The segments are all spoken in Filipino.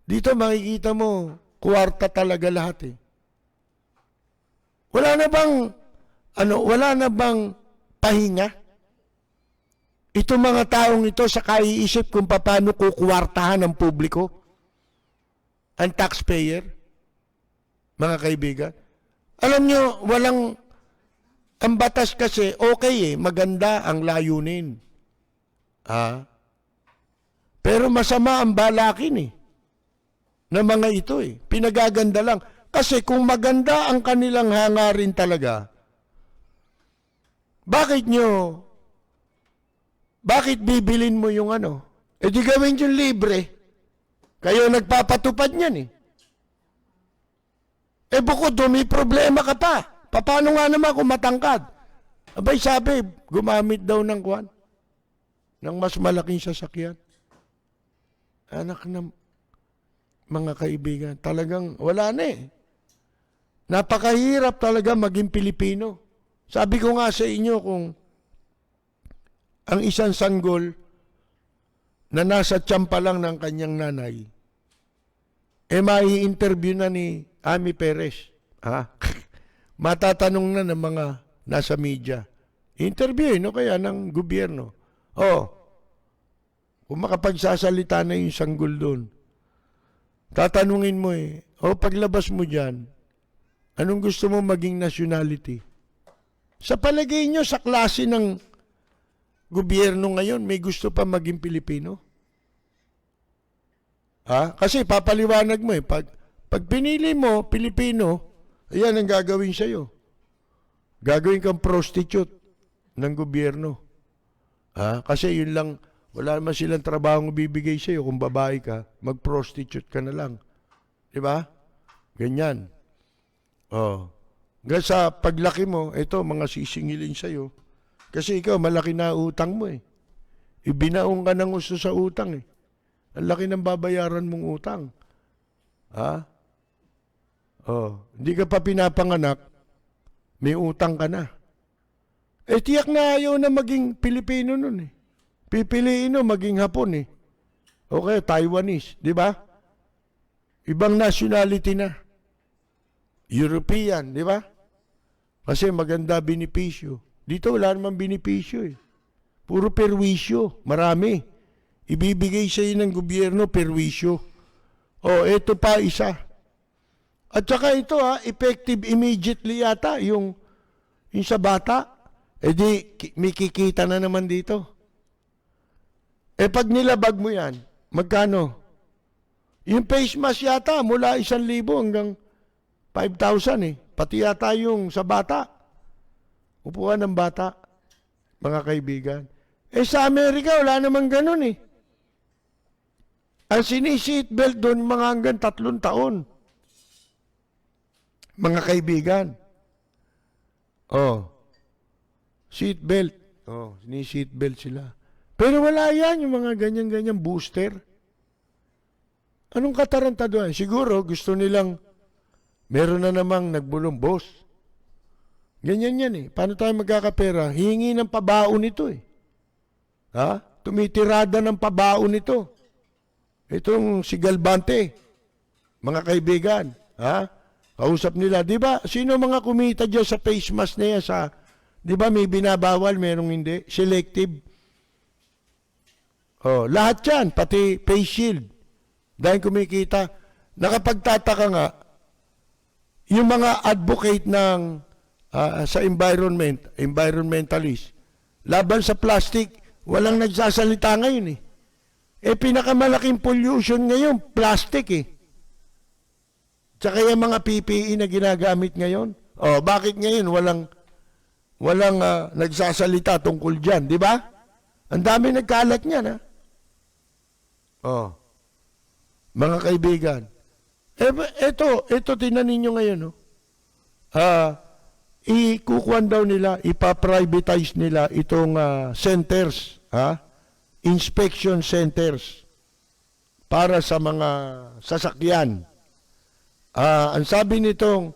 Dito makikita mo, kwarta talaga lahat eh. Wala na bang pahinga? Ito mga taong ito sa kaiisip kung paano kukwartahan ng publiko, ang taxpayer, mga kaibigan. Alam nyo, ang batas kasi, okay maganda ang layunin. Pero masama ang balakin na mga ito pinagaganda lang. Kasi kung maganda ang kanilang hangarin talaga, bakit bibilin mo yung di gawin yung libre. Kayo nagpapatupad niyan bukod doon, may problema ka pa. Paano nga naman kung matangkad? Abay sabi, gumamit daw ng mas malaking sasakyan. Anak ng mga kaibigan, talagang wala na Napakahirap talaga maging Pilipino. Sabi ko nga sa inyo kung ang isang sanggol na nasa tiyampa lang ng kanyang nanay, mai-interview na ni Ami Perez. Matatanong na ng mga nasa media. Interview, kaya ng gobyerno. Kung makapagsasalita na yung sanggol doon, tatanungin mo paglabas mo dyan, anong gusto mo maging nationality? Sa palagay nyo, sa klase ng gobyerno ngayon, may gusto pa maging Pilipino? Kasi papaliwanag mo pag pinili mo, Pilipino, ayan ang gagawin sa'yo. Gagawin kang prostitute ng gobyerno. Kasi yun lang, wala naman silang trabaho bibigay sa'yo. Kung babae ka, mag-prostitute ka na lang. Diba? Ganyan. Hanggang sa paglaki mo, ito, mga sisingilin sa'yo. Kasi ikaw, malaki na utang mo Ibinaong ka ng gusto sa utang Ang laki ng babayaran mong utang. Hindi ka pa pinapanganak, may utang ka na. Tiyak na ayaw na maging Pilipino nun Pipiliin maging Hapon Okay, Taiwanese, di ba? Ibang nationality na. European, di ba? Kasi maganda benepisyo. Dito wala namang benepisyo Puro perwisyo, marami. Ibibigay sa iyo ng gobyerno perwisyo. Ito pa isa. At saka ito effective immediately yata yung sa bata. Di may kikita na naman dito. Pag nilabag mo yan, magkano? Yung face mask yata mula 1,000 hanggang 5,000 Pati yata yung sa bata. Upuan ng bata, mga kaibigan. Sa Amerika, wala namang ganun Ang sini-seatbelt doon, mga hanggang 3 taon. Mga kaibigan. Seatbelt. Sini-seatbelt sila. Pero wala yan, yung mga ganyan-ganyan booster. Anong katarantaduhan? Siguro, gusto nilang meron na namang nagbulong, boss. Ganyan yan Paano tayo magkakapera? Hihingi ng pabaon ito Tumitirada ng pabaon ito. Itong si Galbante, mga kaibigan, kausap nila, di ba? Sino mga kumita dyan sa face mask na yan? Di ba may binabawal, merong hindi? Selective. Lahat yan, pati face shield. Dahil kumikita, nakapagtataka nga, yung mga advocate ng sa environmentalist, laban sa plastic, walang nagsasalita ngayon pinakamalaking pollution ngayon, plastic Tsaka yung mga PPE na ginagamit ngayon. Bakit ngayon walang nagsasalita tungkol dyan, di ba? Ang dami nagkalat niyan, Mga kaibigan. Ito tinanin nyo ngayon, ikukuhan daw nila, ipaprivatize nila itong centers, inspection centers para sa mga sasakyan. Ang sabi nitong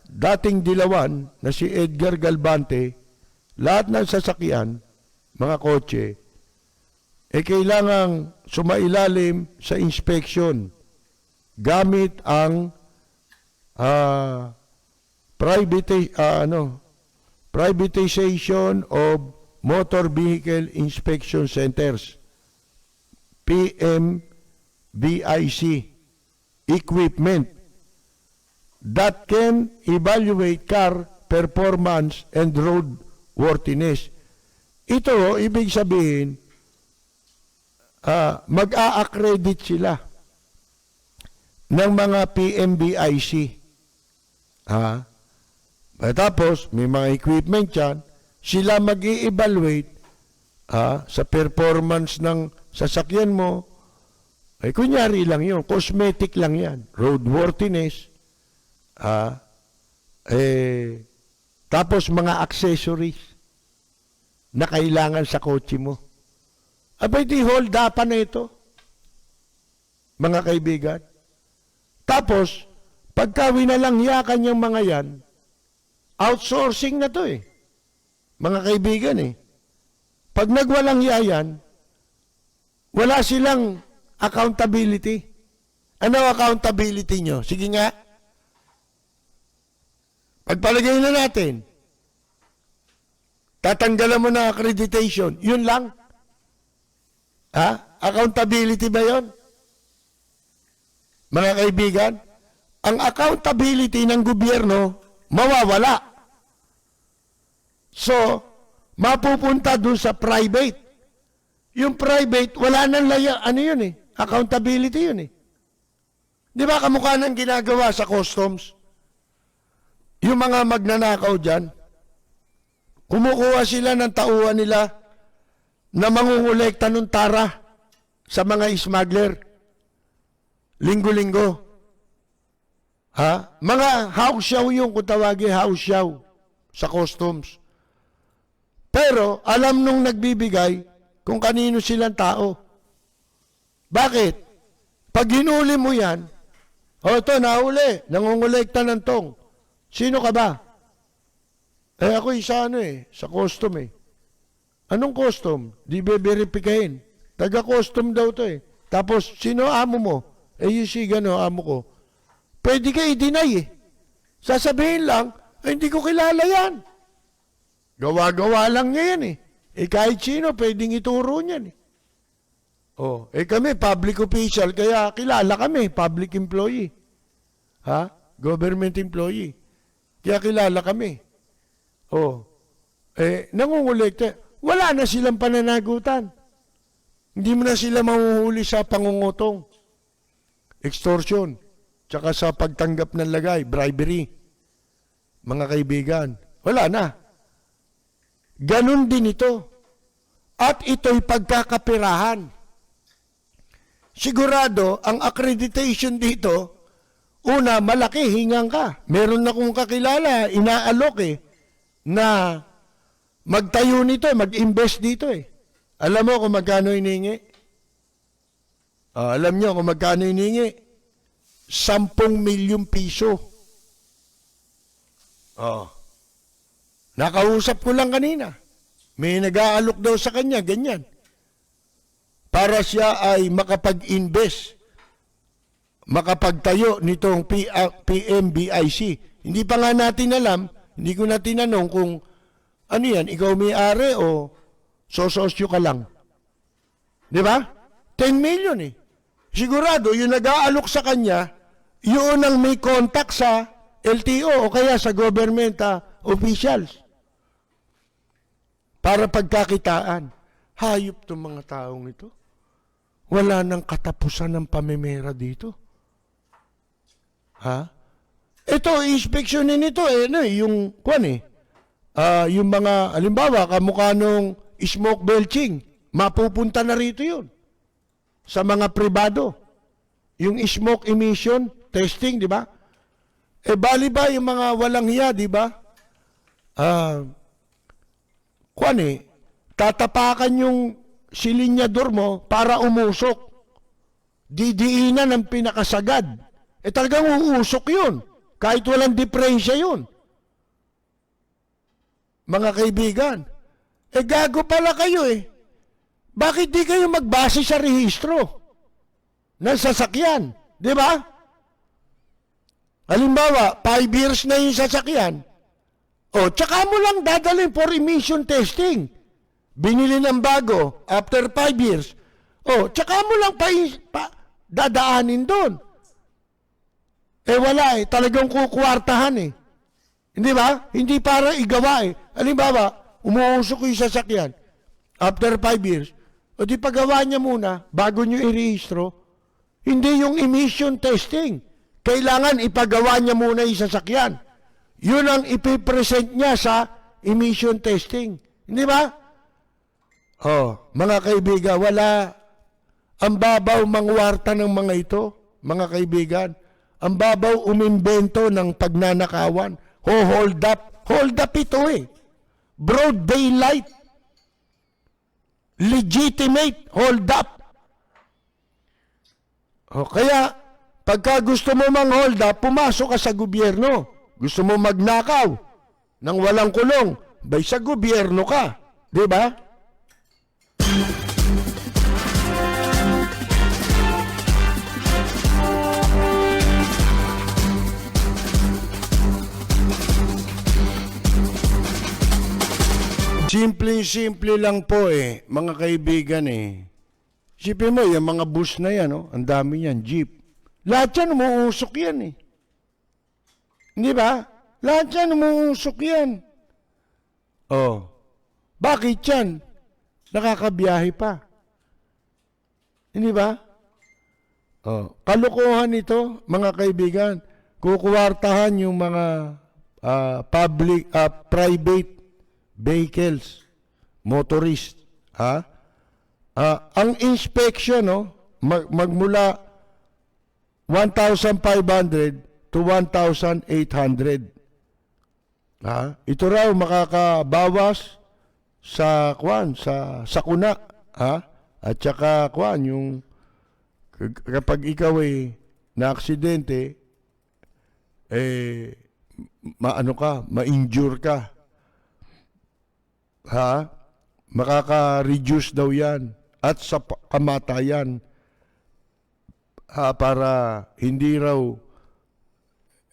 dating dilawan na si Edgar Galbante, lahat ng sasakyan, mga kotse, kailangang sumailalim sa inspection gamit ang privatization of Motor Vehicle Inspection Centers, PMVIC, equipment that can evaluate car performance and roadworthiness. Ito, ibig sabihin, mag-a-accredit sila ng mga PMVIC. Tapos, may mga equipment yan, sila mag-i-evaluate sa performance ng sasakyan mo. Ay, kunyari lang yun, cosmetic lang yan, roadworthiness, tapos mga accessories na kailangan sa kotse mo. Abay, di hold upan na ito, mga kaibigan. Tapos, pagka winalangyakan yung mga yan, outsourcing na to mga kaibigan Pag nagwalangya yan, wala silang accountability. Ano accountability nyo? Sige nga. Pagpalagay na natin, tatanggalan mo na accreditation, yun lang. Accountability ba yun? Mga kaibigan, ang accountability ng gobyerno, mawawala. So, mapupunta dun sa private. Yung private, wala nang accountability yun Di ba kamukha ng ginagawa sa customs? Yung mga magnanakaw dyan, kumukuha sila ng tauhan nila na mangungulekta ng tara sa mga smuggler. Linggo-linggo. Mga house show yung kung tawagin house show sa customs. Pero alam nung nagbibigay kung kanino silang tao. Bakit? Pag hinuli mo yan, ito nahuli, nangungulekta ng tong. Sino ka ba? Ako isa sa custom Anong custom? Di be-verifikahin. Taga-custom daw to Tapos, sino amo mo? Yung si amo ko. Pwede ka i-deny Sasabihin lang, hindi ko kilala yan. Gawa-gawa lang niya yan kahit sino, pwedeng ituro niyan kami, public official, kaya kilala kami, public employee. Government employee. Kaya kilala kami. Nangungulekta. Wala na silang pananagutan. Hindi mo na sila mahuhuli sa pangungutong, extortion, tsaka sa pagtanggap ng lagay, bribery. Mga kaibigan, wala na. Ganon din ito. At ito'y pagkakapirahan. Sigurado, ang accreditation dito, una, malaki, hingang ka. Meron na kong kakilala, inaalok na magtayo nito, mag-invest dito Alam mo kung magkano hiningi? Alam nyo kung magkano hiningi? 10 milyong piso. Nakausap ko lang kanina. May nag-aalok daw sa kanya, ganyan. Para siya ay makapag-invest, makapagtayo nitong PMBIC. Hindi pa nga natin alam, hindi ko na tinanong kung ano yan, ikaw may-ari o sososyo ka lang. Di ba? 10 million Sigurado, yung nag-aalok sa kanya, yun ang may contact sa LTO o kaya sa government officials. Para pagkakitaan. Hayop itong mga taong ito. Wala nang katapusan ng pamimera dito. Ito, inspeksyonin ito yung yung mga, halimbawa, kamukha nung smoke belching, mapupunta na rito yun. Sa mga pribado. Yung smoke emission testing, di ba? Bali ba yung mga walang hiya, di ba? Tatapakan yung silinyador mo para umusok. Didiinan ng pinakasagad. Talagang uusok yun. Kahit walang diferensya yun. Mga kaibigan, gago pala kayo Bakit di kayo magbase sa rehistro ng sasakyan? Di ba? Halimbawa, 5 years na yung sasakyan. O, tsaka mo lang dadalhin for emission testing. Binili ng bago, after 5 years. O, tsaka mo lang dadaanin doon. Eh wala eh, talagang kukwartahan eh. Hindi ba? Hindi para igawa eh. Halimbawa, umuusok yung sasakyan. After 5 years, o di pagawa niya muna, bago niyo i-rehistro, hindi yung emission testing. Kailangan ipagawa niya muna yung sasakyan. Yun ang ipipresent niya sa emission testing. Hindi ba? Oh, mga kaibigan, wala. Ang babaw mangwarta ng mga ito, mga kaibigan. Ang babaw umimbento ng pagnanakawan. Hold up. Hold up ito eh. Broad daylight. Legitimate hold up. O kaya, pagka gusto mo mang hold up, pumasok ka sa gobyerno. Gusto mo magnakaw nang walang kulong, bay sa gobyerno ka. Di ba? Simple lang po eh, mga kaibigan eh. Isipin mo, yung mga bus na yan, oh, ang dami yan, jeep. Lahat yan, umuusok yan eh. Hindi ba? Lahat yan, umuusok yan. Oh, bakit yan? Nakakabiyahe pa. Hindi ba? Oh, kalukuhan ito, mga kaibigan. Kukuwartahan yung mga private vehicles, motorist, ha? Ang inspection, no, magmula 1,500 to 1,800. Ha? Ito raw makakabawas sa sakuna, ha? At saka yung kapag ikaw ay na-aksidente, ma-injure ka. Ha? Makaka-reduce daw yan at sa kamatayan para hindi raw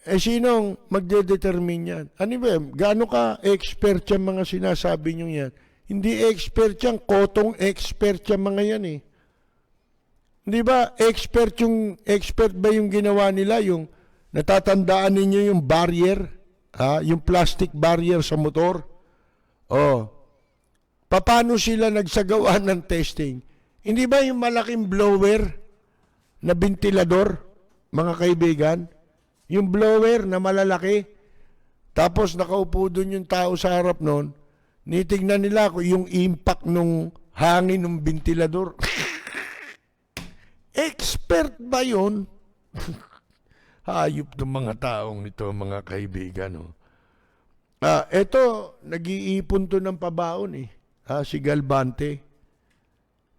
sinong magde-determine yan? Ano ba? Gaano ka expert yung mga sinasabi nyo yan? Hindi expert yan, kotong expert yung mga yan eh. Hindi ba expert ba yung ginawa nila, yung natatandaan ninyo yung barrier, yung plastic barrier sa motor? Oh. Paano sila nagsagawa ng testing? Hindi ba yung malaking blower na ventilador, mga kaibigan? Yung blower na malalaki, tapos nakaupo doon yung tao sa harap noon, nitignan nila kung yung impact ng hangin ng ventilador. Expert ba yun? Hayop ng mga taong ito, mga kaibigan. Oh. Eto, nag-iipon to ng pabaon eh. Si Galvante.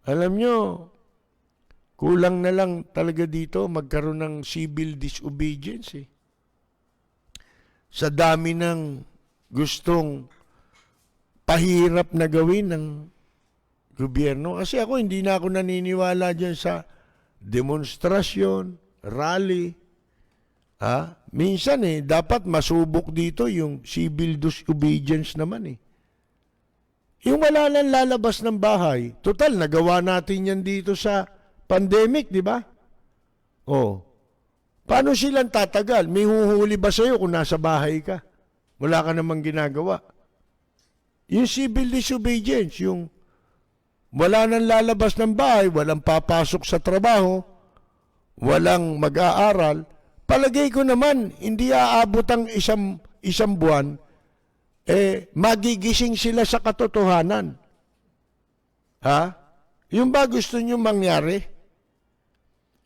Alam nyo, kulang na lang talaga dito magkaroon ng civil disobedience eh. Sa dami ng gustong pahirap na gawin ng gobyerno. Kasi ako, hindi na ako naniniwala dyan sa demonstrasyon, rally. Minsan dapat masubok dito yung civil disobedience naman eh. Yung wala lang lalabas ng bahay, total, nagawa natin yan dito sa pandemic, di ba? Oh. Paano silang tatagal? May huhuli ba sa'yo kung nasa bahay ka? Wala ka namang ginagawa. Yung civil disobedience, yung wala nang lalabas ng bahay, walang papasok sa trabaho, walang mag-aaral, palagay ko naman, hindi aabot ang isang buwan, magigising sila sa katotohanan. Yung ba gusto nyo mangyari?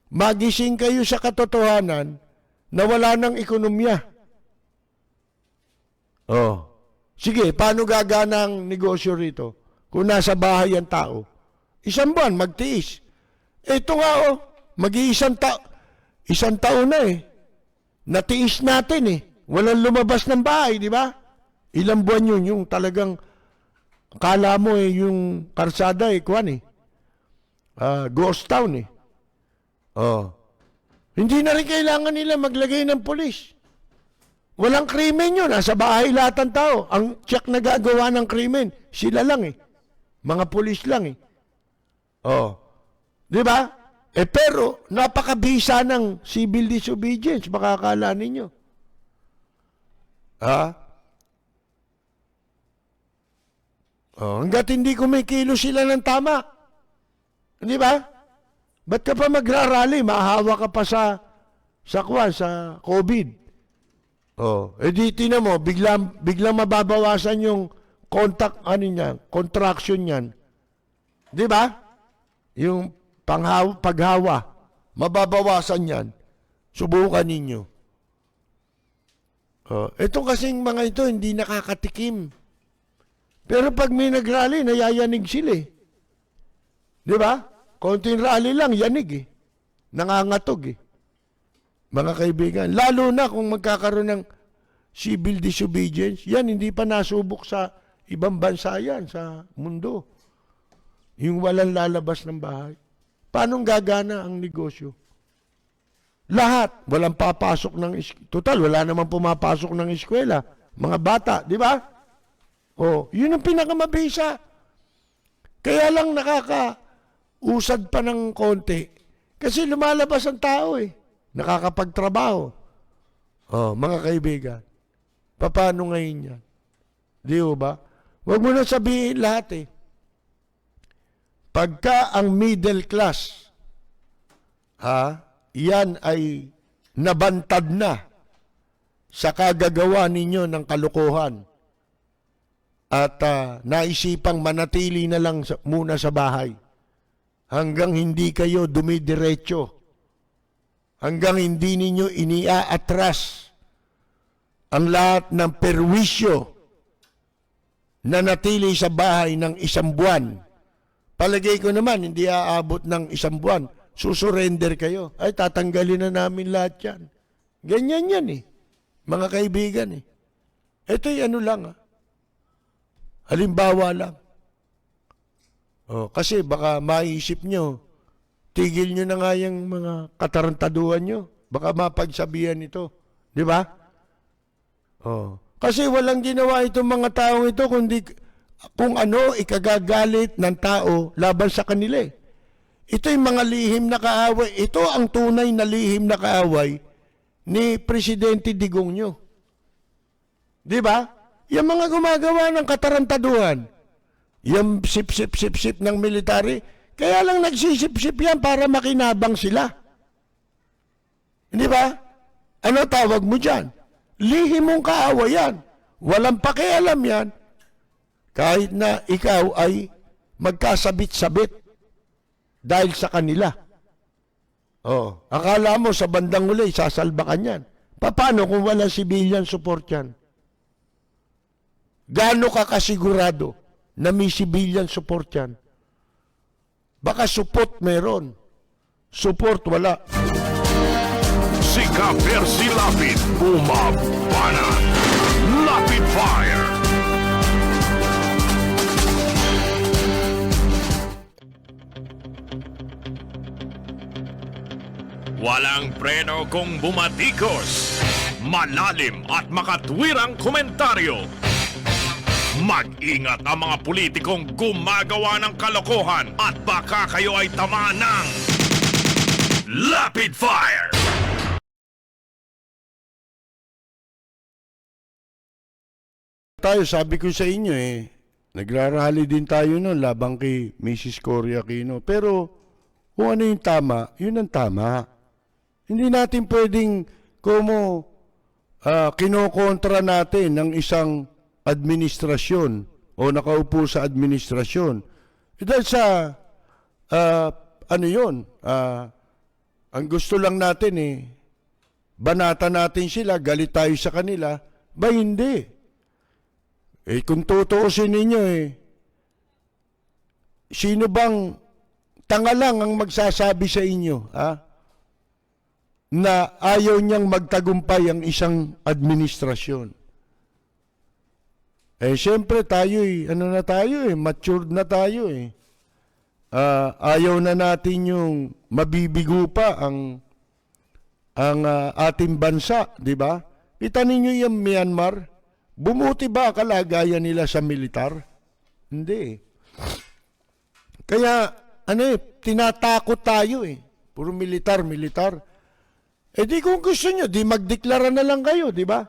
Magising kayo sa katotohanan na wala ng ekonomiya. Oh. Sige, paano gagana ang negosyo rito? Kung nasa bahay ang tao. Isang buwan, magtiis. Ito nga mag-iisang taon na natiis natin Walang lumabas ng bahay, di ba? Ilang buwan yun, yung talagang kala mo yung karsada ghost town eh. Oh. Hindi na rin kailangan nila maglagay ng polis. Walang krimen yun. Nasa bahay lahat ng tao. Ang check na gagawa ng krimen, sila lang eh. Mga polis lang eh. Oh. Di ba? Pero, napakabisa ng civil disobedience. Makakala ninyo. Hanggat hindi kumikilo sila ng tama. Di ba? Ba't ka pa magrarally? Mahahawa ka pa sa COVID. Di tinan mo, biglang mababawasan yung contraction niyan. Di ba? Yung paghawa, mababawasan yan. Subukan ninyo. Ito kasing mga ito, hindi nakakatikim. Pero pag may nagrally, nayayanig sila eh. Di ba? Konting rally lang, yanig eh. Nangangatog eh. Mga kaibigan, lalo na kung magkakaroon ng civil disobedience, yan hindi pa nasubok sa ibang bansa yan, sa mundo. Yung walang lalabas ng bahay. Paano gagana ang negosyo? Lahat, walang papasok ng total, wala naman pumapasok ng eskwela. Mga bata, di ba? Yun ang pinakamabisa. Kaya lang nakakausad pa ng konti. Kasi lumalabas ang tao eh. Nakakapagtrabaho. Mga kaibigan. Paano ngayon yan? Di ba? Huwag mo na sabihin lahat eh. Pagka ang middle class, yan ay nabantad na sa kagagawa ninyo ng kalokohan at naisipang manatili na lang muna sa bahay hanggang hindi kayo dumidiretso, hanggang hindi ninyo iniaatras ang lahat ng perwisyo na natili sa bahay ng 1 buwan. Palagay ko naman, hindi aabot ng 1 buwan. Susurrender kayo. Ay, tatanggalin na namin lahat yan. Ganyan yan eh. Mga kaibigan eh. Ito'y ano lang halimbawa lang. Kasi baka maisip nyo, tigil nyo na nga yung mga katarantaduhan nyo. Baka mapagsabihan ito. Di ba? Kasi walang ginawa itong mga taong ito kundi kung ano ikagagalit ng tao laban sa kanila eh. Ito yung mga lihim na kaaway. Ito ang tunay na lihim na kaaway ni Presidente Digongyo. Di ba? Yung mga gumagawa ng katarantaduhan, yung sip-sip-sip-sip ng military, kaya lang nagsisip-sip yan para makinabang sila. Di ba? Ano tawag mo dyan? Lihim mong kaaway yan. Walang pakialam yan. Kahit na ikaw ay magkasabit-sabit dahil sa kanila. Akala mo sa bandang uli, sasalba ka niyan. Paano kung wala civilian support yan? Gaano ka kasigurado na may civilian support yan? Baka support meron. Support wala. Si Ka-Percy Lapid, bumabanat. Lapid Fire. Walang preno kung bumatikos. Malalim at makatwirang komentaryo. Mag-ingat ang mga politikong gumagawa ng kalokohan at baka kayo ay tamaan ng Lapid Fire! Tayo, sabi ko sa inyo nagrarally din tayo noon labang kay Mrs. Cory Aquino. Pero kung ano yung tama, yun ang tama. Hindi natin pwedeng kinokontra natin ng isang administrasyon o nakaupo sa administrasyon. Dahil sa ang gusto lang natin banata natin sila, galit tayo sa kanila, ba hindi? Kung tutuusin ninyo sino bang tanga lang ang magsasabi sa inyo, na ayaw niyang magtagumpay ang isang administrasyon? Siyempre tayo matured na tayo ayaw na natin yung mabibigo pa ang ating bansa, di ba? Kita ninyo yung Myanmar, bumuti ba kalagayan nila sa militar? Hindi. Kaya, tinatakot tayo eh. Puro militar. Di kung gusto nyo, di magdeklara na lang kayo, di ba?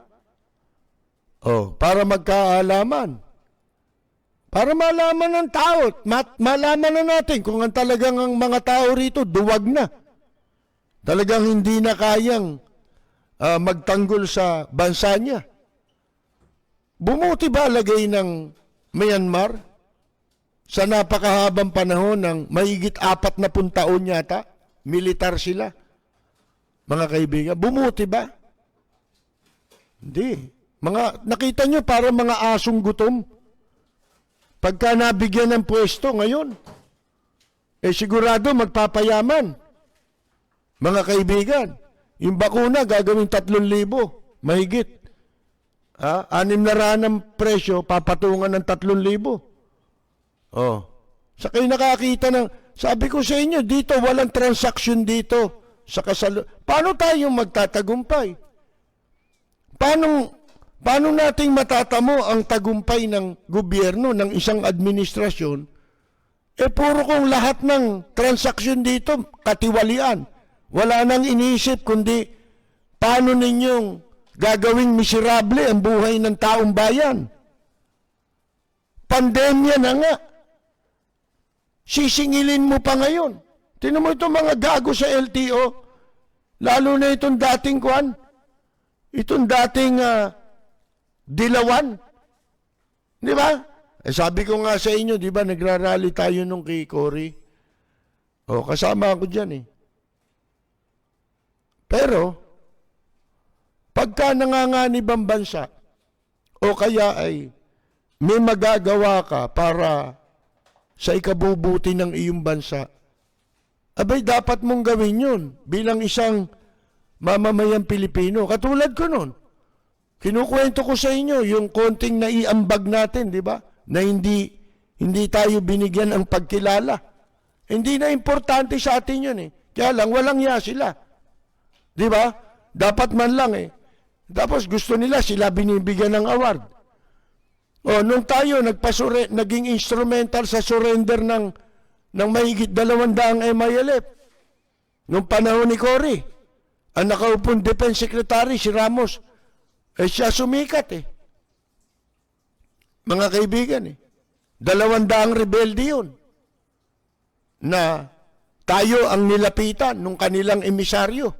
Para magkaalaman. Para malaman ng tao, malaman na natin kung talagang ang mga tao rito duwag na. Talagang hindi na kayang magtanggol sa bansa niya. Bumuti ba lagay ng Myanmar sa napakahabang panahon ng mahigit 40 taon yata? Militar sila. Mga kaibigan, bumuti ba? Hindi. Nakita nyo para mga asong gutom. Pagka nabigyan ng pwesto ngayon, sigurado magpapayaman. Mga kaibigan, yung bakuna gagawin 3,000, mahigit. 6 na raan ng presyo, papatungan ng 3,000. Sa kayo nakakita ng, sabi ko sa inyo, dito walang transaksyon dito. Paano tayo magtatagumpay? Paano nating matatamo ang tagumpay ng gobyerno, ng isang administrasyon? Puro kong lahat ng transaksyon dito, katiwalian. Wala nang iniisip kundi paano ninyong gagawing miserable ang buhay ng taong bayan. Pandemya na nga. Sisingilin mo pa ngayon. Tingnan mo itong mga gago sa LTO. Lalo na itong dating kwan. Itong dating Dilawan. Di ba? Sabi ko nga sa inyo, di ba, nagrarally tayo nung kay Cory. Kasama ako dyan eh. Pero, pagka nanganganib ang bansa, o kaya ay may magagawa ka para sa ikabubuti ng iyong bansa, abay dapat mong gawin yun bilang isang mamamayang Pilipino. Katulad ko nun, kinukwento ko sa inyo yung konting naiambag natin, di ba? Na hindi tayo binigyan ang pagkilala. Hindi na importante sa atin yun eh. Kaya lang, walang ya sila. Di ba? Dapat man lang eh. Tapos gusto nila sila binibigyan ng award. Nung tayo naging instrumental sa surrender ng mahigit 200 MILF. Nung panahon ni Cory, ang nakaupong Defense Secretary, si Ramos, siya sumikat eh. Mga kaibigan eh. 200 rebelde yun. Na tayo ang nilapitan nung kanilang emisaryo.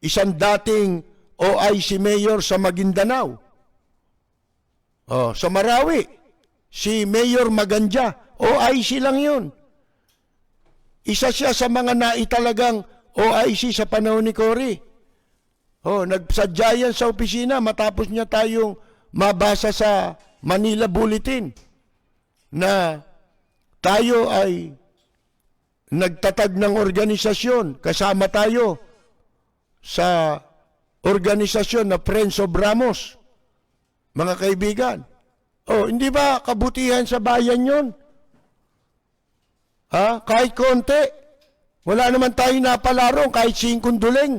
Isang dating OIC mayor sa Maguindanao. Sa Marawi, si Mayor Maganja, OIC lang yun. Isa siya sa mga naitalagang OIC sa panahon ni Cory. Nagsadya yan sa opisina matapos niya tayong mabasa sa Manila Bulletin na tayo ay nagtatag ng organisasyon. Kasama tayo sa organisasyon na Friends of Ramos. Mga kaibigan, hindi ba kabutihan sa bayan yun? Kahit konti, wala naman tayo napalaro, kahit 5 duling.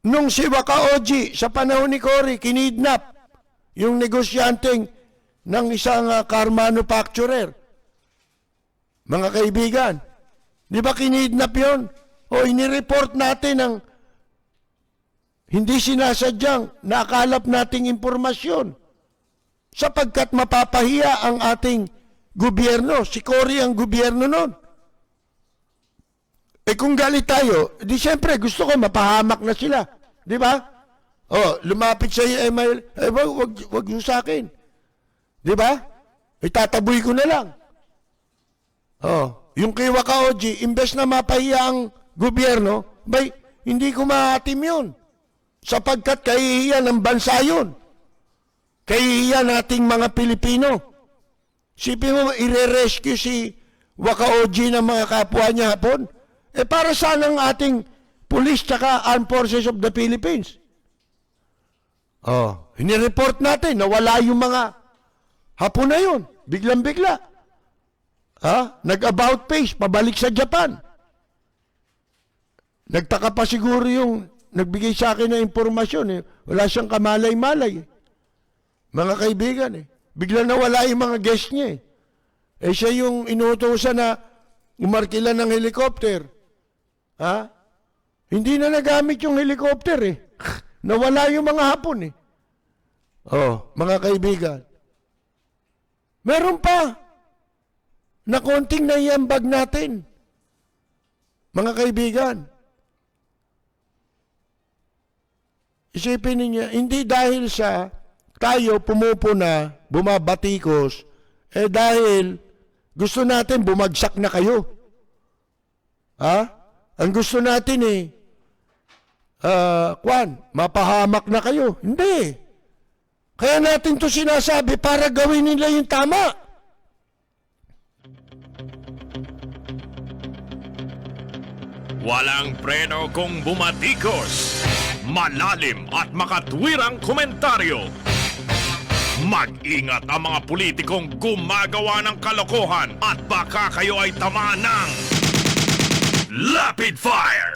Nung si Waka Oji, sa panahon ni Cory, kinidnap yung negosyanteng ng isang car manufacturer. Mga kaibigan, di ba kinidnap yun? Inireport natin ang hindi sinasadyang nakalap nating impormasyon sapagkat mapapahiya ang ating gobyerno. Si Cory ang gobyerno nun. Kung galit tayo, di siyempre gusto ko mapahamak na sila. Di ba? Lumapit sa iyo, wag yung sa akin. Di ba? Itataboy ko na lang. Yung kay Waka Oji, imbes na mapahiya ang gobyerno, hindi ko maatim yun. Sapagkat kahihiyan ng bansa yun. Kahihiyan nating mga Pilipino. Sipin mo, ire-rescue si Waka Oji ng mga kapwa niya hapon. Para saan ang ating police tsaka Armed Forces of the Philippines? Hinireport natin na wala yung mga hapon na yun. Biglang-bigla. Nag-about face, pabalik sa Japan. Nagtaka pa siguro yung nagbigay sa akin ng impormasyon. Wala siyang kamalay-malay. Mga kaibigan. Bigla nawala yung mga guest niya. Siya yung inuutosan na umarkila ng helicopter. Hindi na nagamit yung helicopter. Nawala yung mga Hapon. Mga kaibigan. Meron pa na konting naiambag natin. Mga kaibigan. Isipin niyo, hindi dahil sa tayo pumupuna, bumabatikos, dahil gusto natin bumagsak na kayo. Ang gusto natin mapahamak na kayo. Hindi. Kaya natin to sinasabi para gawin nila yung tama. Walang preno kung bumatikos. Malalim at makatwirang komentaryo. Mag-ingat ang mga politikong gumagawa ng kalokohan at baka kayo ay tamaan ng Rapid Fire!